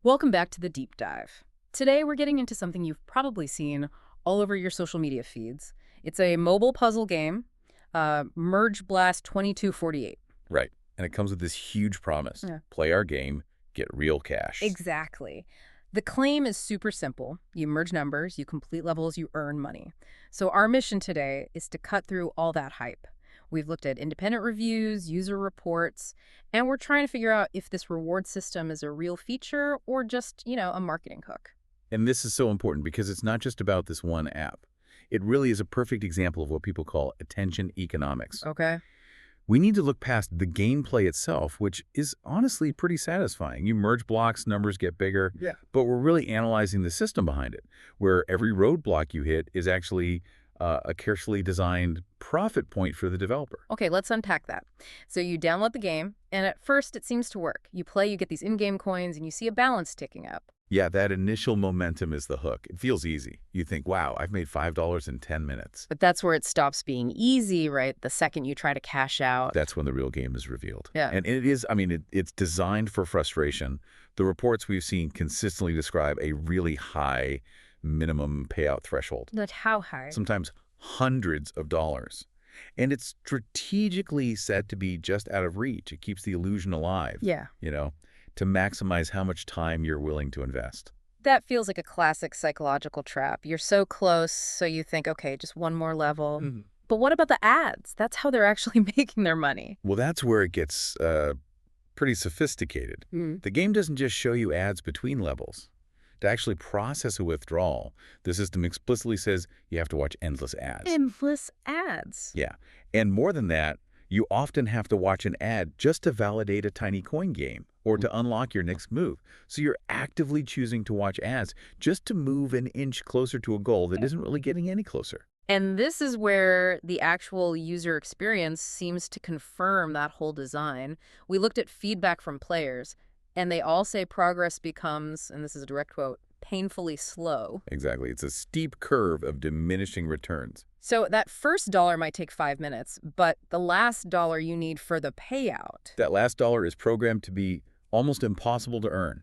Welcome back to the deep dive. Today we're getting into something you've probably seen all over your social media feeds. It's a mobile puzzle game, Merge Blast 2248. Right. And it comes with this huge promise. Yeah. Play our game, get real cash. Exactly. The claim is super simple. You merge numbers, you complete levels, you earn money. So our mission today is to cut through all that hype. We've looked at independent reviews, user reports, and we're trying to figure out if this reward system is a real feature or just, a marketing hook. And this is so important because it's not just about this one app. It really is a perfect example of what people call attention economics. Okay. We need to look past the gameplay itself, which is honestly pretty satisfying. You merge blocks, numbers get bigger, but we're really analyzing the system behind it, where every roadblock you hit is actually a carefully designed profit point for the developer. Okay, let's unpack that. So you download the game, and at first it seems to work. You play, you get these in-game coins, and you see a balance ticking up. Yeah, that initial momentum is the hook. It feels easy. You think, wow, I've made $5 in 10 minutes. But that's where it stops being easy, right? The second you try to cash out. That's when the real game is revealed. Yeah. And it is, it's designed for frustration. The reports we've seen consistently describe a really high minimum payout threshold. But how high? Sometimes hundreds of dollars. And it's strategically set to be just out of reach. It keeps the illusion alive. Yeah. To maximize how much time you're willing to invest. That feels like a classic psychological trap. You're so close, so you think, okay, just one more level. But what about the ads? That's how they're actually making their money. Well, that's where it gets pretty sophisticated. The game doesn't just show you ads between levels. To actually process a withdrawal, the system explicitly says you have to watch endless ads. Endless ads. Yeah. And more than that, you often have to watch an ad just to validate a tiny coin game or to unlock your next move. So you're actively choosing to watch ads just to move an inch closer to a goal that isn't really getting any closer. And this is where the actual user experience seems to confirm that whole design. We looked at feedback from players, and they all say progress becomes, and this is a direct quote, painfully slow. Exactly. It's a steep curve of diminishing returns. So that first dollar might take 5 minutes, but the last dollar you need for the payout. That last dollar is programmed to be almost impossible to earn.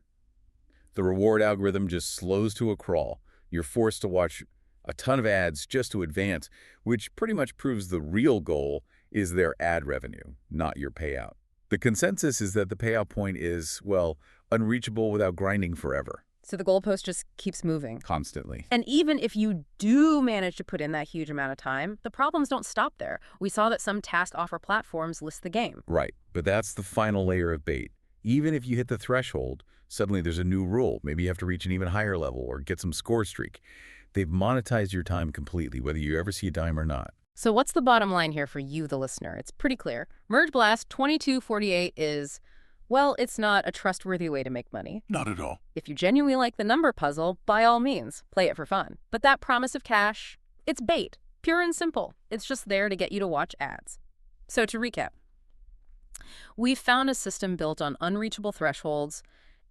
The reward algorithm just slows to a crawl. You're forced to watch a ton of ads just to advance, which pretty much proves the real goal is their ad revenue, not your payout. The consensus is that the payout point is, well, unreachable without grinding forever. So the goalpost just keeps moving. Constantly. And even if you do manage to put in that huge amount of time, the problems don't stop there. We saw that some task offer platforms list the game. Right. But that's the final layer of bait. Even if you hit the threshold, suddenly there's a new rule. Maybe you have to reach an even higher level or get some score streak. They've monetized your time completely, whether you ever see a dime or not. So what's the bottom line here for you, the listener? It's pretty clear. Merge Blast 2248 is, well, it's not a trustworthy way to make money. Not at all. If you genuinely like the number puzzle, by all means, play it for fun. But that promise of cash, it's bait. Pure and simple. It's just there to get you to watch ads. So to recap, we found a system built on unreachable thresholds,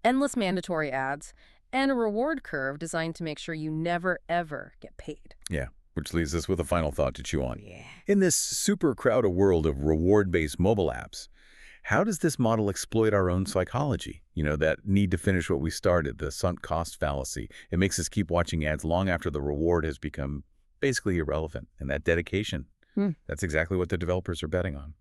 endless mandatory ads, and a reward curve designed to make sure you never, ever get paid. Yeah, which leaves us with a final thought to chew on. Yeah. In this super crowded world of reward-based mobile apps, how does this model exploit our own psychology? That need to finish what we started, the sunk cost fallacy. It makes us keep watching ads long after the reward has become basically irrelevant. And that dedication, that's exactly what the developers are betting on.